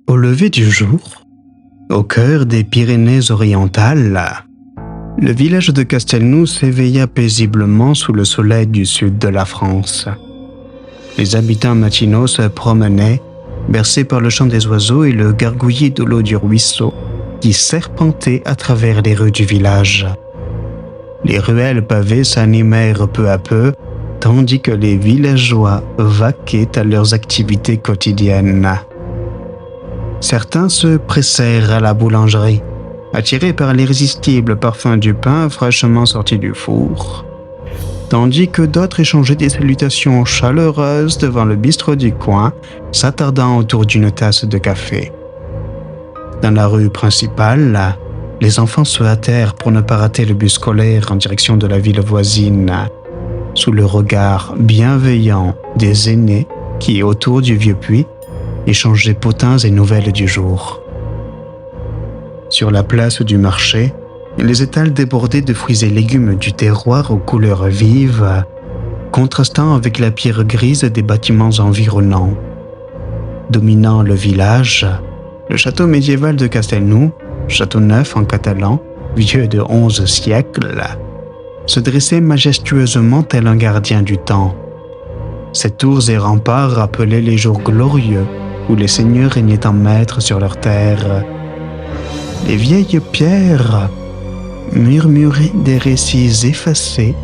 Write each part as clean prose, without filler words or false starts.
Au lever du jour, au cœur des Pyrénées-Orientales, le village de Castelnou s'éveilla paisiblement sous le soleil du sud de la France. Les habitants matinaux se promenaient, bercés par le chant des oiseaux et le gargouillis de l'eau du ruisseau qui serpentait à travers les rues du village. Les ruelles pavées s'animèrent peu à peu, tandis que les villageois vaquaient à leurs activités quotidiennes. Certains se pressèrent à la boulangerie, attirés par l'irrésistible parfum du pain fraîchement sorti du four, tandis que d'autres échangeaient des salutations chaleureuses devant le bistrot du coin, s'attardant autour d'une tasse de café. Dans la rue principale, les enfants se hâtèrent pour ne pas rater le bus scolaire en direction de la ville voisine, sous le regard bienveillant des aînés qui, autour du vieux puits, échangeaient potins et nouvelles du jour. Sur la place du marché, les étals débordaient de fruits et légumes du terroir aux couleurs vives, contrastant avec la pierre grise des bâtiments environnants. Dominant le village, le château médiéval de Castelnou, château neuf en catalan, vieux de 11 siècles, se dressait majestueusement tel un gardien du temps. Ses tours et remparts rappelaient les jours glorieux où les seigneurs régnaient en maîtres sur leur terre. Les vieilles pierres murmuraient des récits effacés,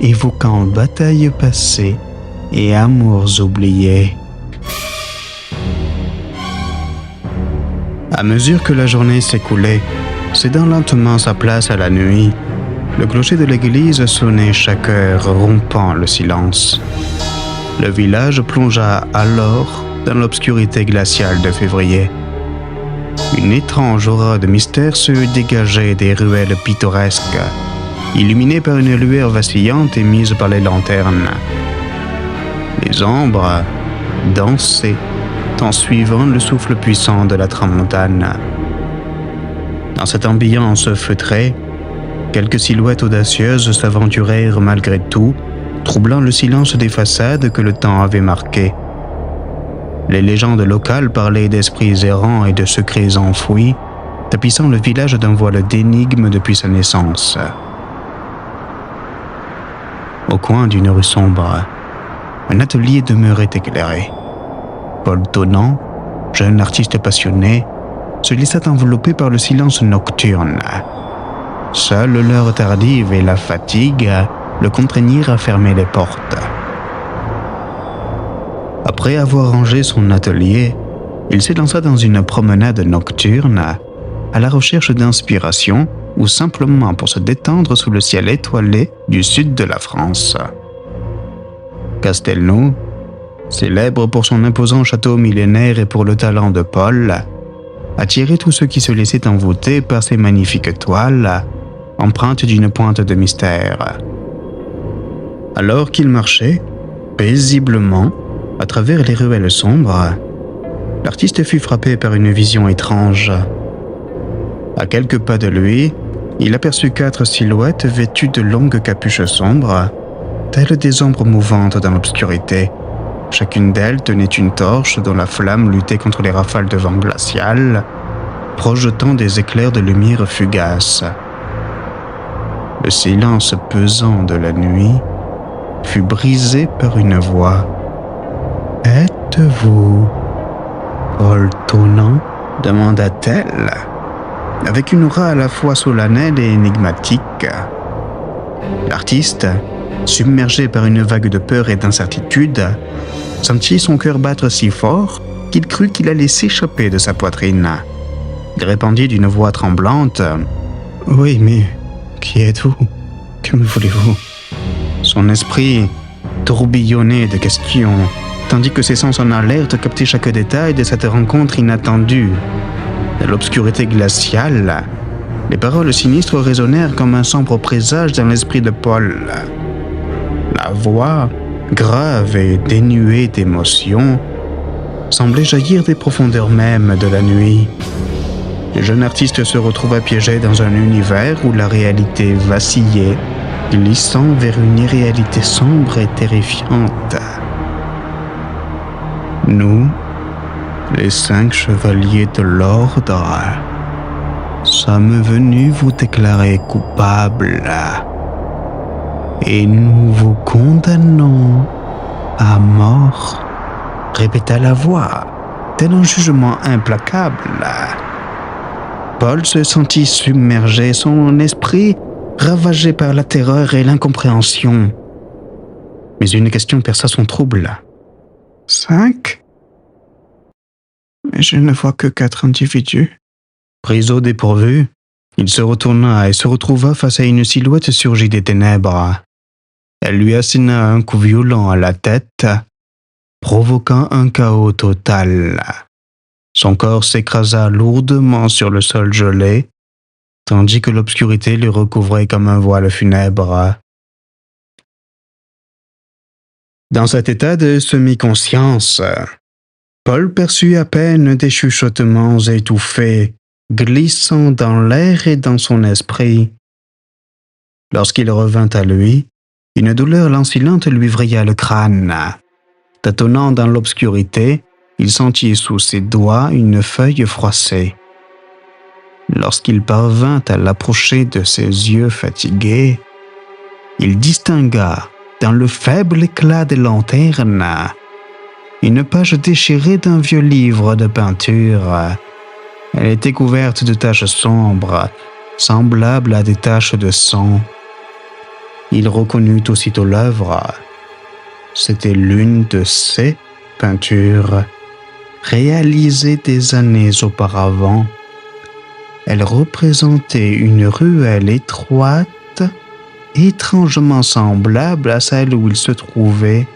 évoquant batailles passées et amours oubliés. À mesure que la journée s'écoulait, cédant lentement sa place à la nuit, le clocher de l'église sonnait chaque heure, rompant le silence. Le village plongea alors dans l'obscurité glaciale de février. Une étrange aura de mystère se dégageait des ruelles pittoresques, illuminées par une lueur vacillante émise par les lanternes. Les ombres dansaient en suivant le souffle puissant de la tramontane. Dans cette ambiance feutrée, quelques silhouettes audacieuses s'aventurèrent malgré tout, troublant le silence des façades que le temps avait marquées. Les légendes locales parlaient d'esprits errants et de secrets enfouis, tapissant le village d'un voile d'énigmes depuis sa naissance. Au coin d'une rue sombre, un atelier demeurait éclairé. Paul Tonant, jeune artiste passionné, se laissa envelopper par le silence nocturne. Seule l'heure tardive et la fatigue le contraignirent à fermer les portes. Après avoir rangé son atelier, il s'élança dans une promenade nocturne à la recherche d'inspiration ou simplement pour se détendre sous le ciel étoilé du sud de la France. Castelnou, célèbre pour son imposant château millénaire et pour le talent de Paul, attirait tous ceux qui se laissaient envoûter par ses magnifiques toiles, empreintes d'une pointe de mystère. Alors qu'il marchait, paisiblement, à travers les ruelles sombres, l'artiste fut frappé par une vision étrange. À quelques pas de lui, il aperçut 4 silhouettes vêtues de longues capuches sombres, telles des ombres mouvantes dans l'obscurité. Chacune d'elles tenait une torche dont la flamme luttait contre les rafales de vent glacial, projetant des éclairs de lumière fugaces. Le silence pesant de la nuit fut brisé par une voix. « Êtes-vous Paul Tonant ?» demanda-t-elle, avec une aura à la fois solennelle et énigmatique. L'artiste, submergé par une vague de peur et d'incertitude, sentit son cœur battre si fort qu'il crut qu'il allait s'échapper de sa poitrine. Il répondit d'une voix tremblante. « Oui, mais qui êtes-vous? Que me voulez-vous » Son esprit tourbillonnait de questions, tandis que ses sens en alerte captaient chaque détail de cette rencontre inattendue. Dans l'obscurité glaciale, les paroles sinistres résonnèrent comme un sombre présage dans l'esprit de Paul. La voix, grave et dénuée d'émotion, semblait jaillir des profondeurs mêmes de la nuit. Le jeune artiste se retrouva piégé dans un univers où la réalité vacillait, glissant vers une irréalité sombre et terrifiante. Nous, Les 5 chevaliers de l'ordre sommes venus vous déclarer coupable et nous vous condamnons à mort, répéta la voix, tel un jugement implacable. Paul se sentit submergé, son esprit ravagé par la terreur et l'incompréhension. Mais une question perça son trouble. 5 ? Mais je ne vois que 4 individus. Pris au dépourvu, il se retourna et se retrouva face à une silhouette surgie des ténèbres. Elle lui asséna un coup violent à la tête, provoquant un chaos total. Son corps s'écrasa lourdement sur le sol gelé, tandis que l'obscurité le recouvrait comme un voile funèbre. Dans cet état de semi-conscience, Paul perçut à peine des chuchotements étouffés, glissant dans l'air et dans son esprit. Lorsqu'il revint à lui, une douleur lancinante lui vrilla le crâne. Tâtonnant dans l'obscurité, il sentit sous ses doigts une feuille froissée. Lorsqu'il parvint à l'approcher de ses yeux fatigués, il distingua, dans le faible éclat des lanternes, une page déchirée d'un vieux livre de peinture. Elle était couverte de taches sombres, semblables à des taches de sang. Il reconnut aussitôt l'œuvre. C'était l'une de ses peintures, réalisée des années auparavant. Elle représentait une ruelle étroite, étrangement semblable à celle où il se trouvait.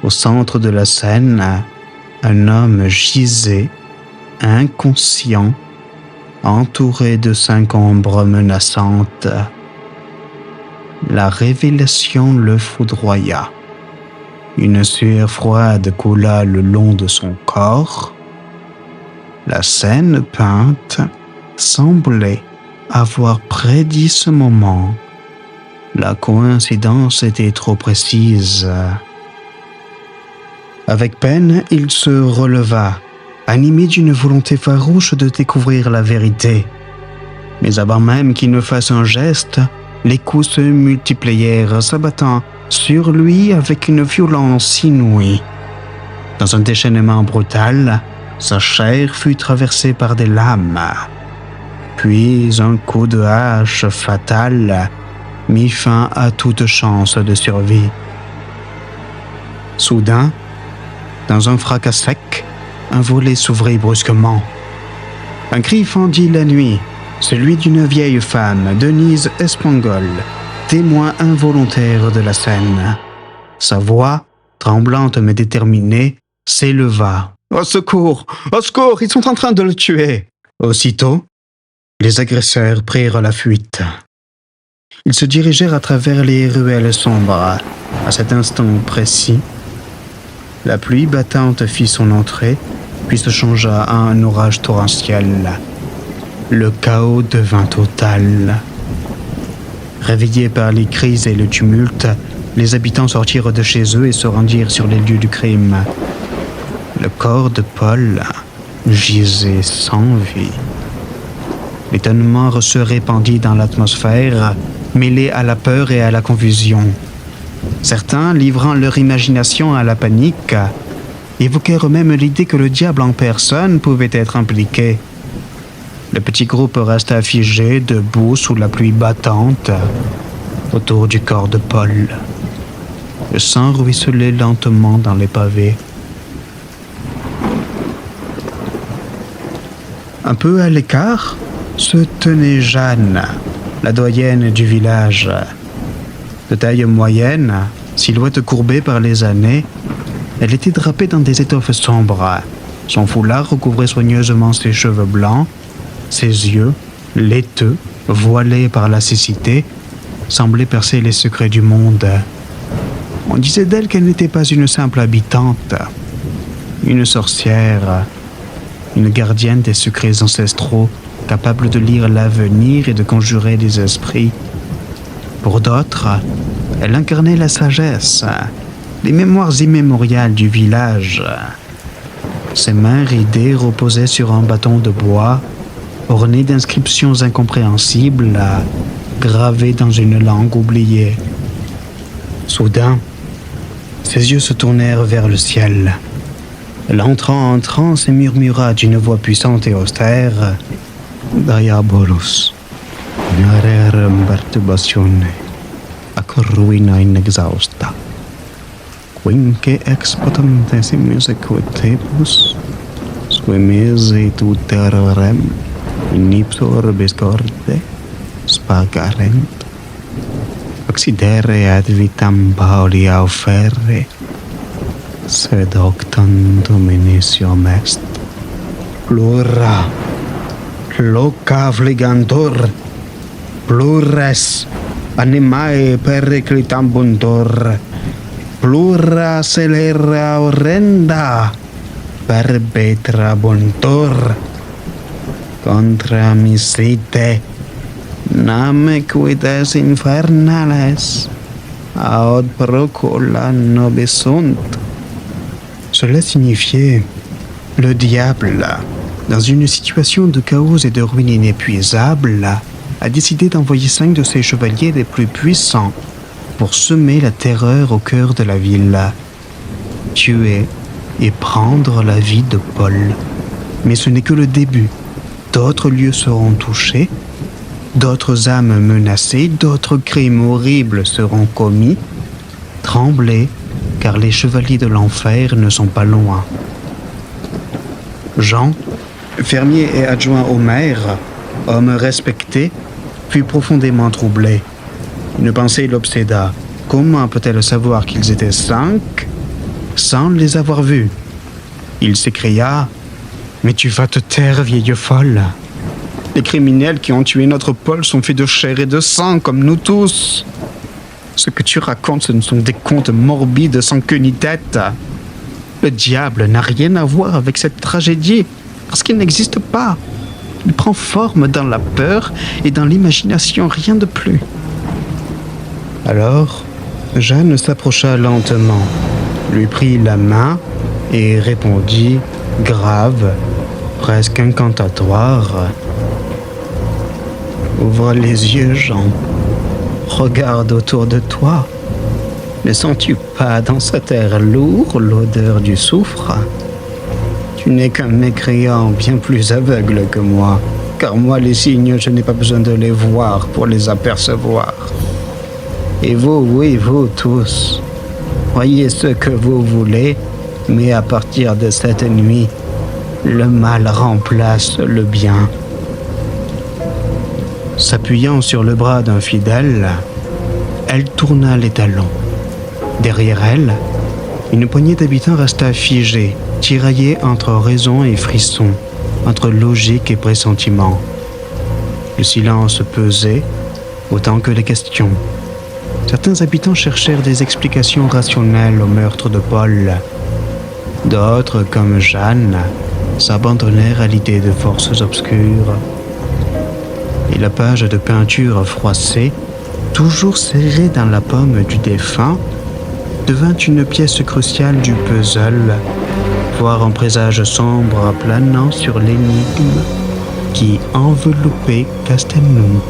Au centre de la scène, un homme gisait, inconscient, entouré de 5 ombres menaçantes. La révélation le foudroya. Une sueur froide coula le long de son corps. La scène peinte semblait avoir prédit ce moment. La coïncidence était trop précise. Avec peine, il se releva, animé d'une volonté farouche de découvrir la vérité. Mais avant même qu'il ne fasse un geste, les coups se multiplièrent, s'abattant sur lui avec une violence inouïe. Dans un déchaînement brutal, sa chair fut traversée par des lames. Puis un coup de hache fatal mit fin à toute chance de survie. Soudain, dans un fracas sec, un volet s'ouvrit brusquement. Un cri fendit la nuit, celui d'une vieille femme, Denise Espangol, témoin involontaire de la scène. Sa voix, tremblante mais déterminée, s'éleva. « Au secours! Au secours! Ils sont en train de le tuer !» Aussitôt, les agresseurs prirent la fuite. Ils se dirigèrent à travers les ruelles sombres. À cet instant précis, la pluie battante fit son entrée, puis se changea en un orage torrentiel. Le chaos devint total. Réveillés par les cris et le tumulte, les habitants sortirent de chez eux et se rendirent sur les lieux du crime. Le corps de Paul gisait sans vie. L'étonnement se répandit dans l'atmosphère, mêlé à la peur et à la confusion. Certains, livrant leur imagination à la panique, évoquèrent même l'idée que le diable en personne pouvait être impliqué. Le petit groupe resta figé, debout sous la pluie battante, autour du corps de Paul. Le sang ruisselait lentement dans les pavés. Un peu à l'écart se tenait Jeanne, la doyenne du village. De taille moyenne, silhouette courbée par les années, elle était drapée dans des étoffes sombres. Son foulard recouvrait soigneusement ses cheveux blancs. Ses yeux, laiteux, voilés par la cécité, semblaient percer les secrets du monde. On disait d'elle qu'elle n'était pas une simple habitante, une sorcière, une gardienne des secrets ancestraux, capable de lire l'avenir et de conjurer des esprits. Pour d'autres, elle incarnait la sagesse, les mémoires immémoriales du village. Ses mains ridées reposaient sur un bâton de bois, orné d'inscriptions incompréhensibles, gravées dans une langue oubliée. Soudain, ses yeux se tournèrent vers le ciel. L'entrant en transe et murmura d'une voix puissante et austère: Diabolus, narrerem perturbatione, ac ruina inexhausta, quinque ex potentessimus equitebus, sue mese tuterrem, in ipso orbis corde, spagarent, occidere ad vitam Paulia offerre, sed hoc tantum initium est. Plura, loca fligantur, plures, animae periclitambuntur, plura celera horrenda, perpetrabuntur, contra misite, name quides infernales, aut procula nobisunt. Cela signifiait le diable, dans une situation de chaos et de ruine inépuisable, a décidé d'envoyer 5 de ses chevaliers les plus puissants pour semer la terreur au cœur de la ville, tuer et prendre la vie de Paul. Mais ce n'est que le début. D'autres lieux seront touchés, d'autres âmes menacées, d'autres crimes horribles seront commis. Tremblez, car les chevaliers de l'enfer ne sont pas loin. Jean, fermier et adjoint au maire, homme respecté, fut profondément troublé. Une pensée l'obséda. Comment peut-elle savoir qu'ils étaient 5 sans les avoir vus? Il s'écria: Mais tu vas te taire, vieille folle. Les criminels qui ont tué notre Paul sont faits de chair et de sang, comme nous tous. Ce que tu racontes, ce ne sont des contes morbides sans queue ni tête. Le diable n'a rien à voir avec cette tragédie, parce qu'il n'existe pas. Il prend forme dans la peur et dans l'imagination, rien de plus. Alors, Jeanne s'approcha lentement, lui prit la main et répondit, grave, presque incantatoire: Ouvre les yeux, Jean. Regarde autour de toi. Ne sens-tu pas dans cet air lourd l'odeur du soufre? Tu n'es qu'un mécréant bien plus aveugle que moi, car moi les signes, je n'ai pas besoin de les voir pour les apercevoir. Et vous, oui, vous tous, croyez ce que vous voulez, mais à partir de cette nuit, le mal remplace le bien. S'appuyant sur le bras d'un fidèle, elle tourna les talons. Derrière elle, une poignée d'habitants resta figée, tiraillée entre raison et frisson, entre logique et pressentiment. Le silence pesait autant que les questions. Certains habitants cherchèrent des explications rationnelles au meurtre de Paul. D'autres, comme Jeanne, s'abandonnèrent à l'idée de forces obscures. Et la page de peinture froissée, toujours serrée dans la paume du défunt, devint une pièce cruciale du puzzle, voire un présage sombre planant sur l'énigme qui enveloppait Castelnau.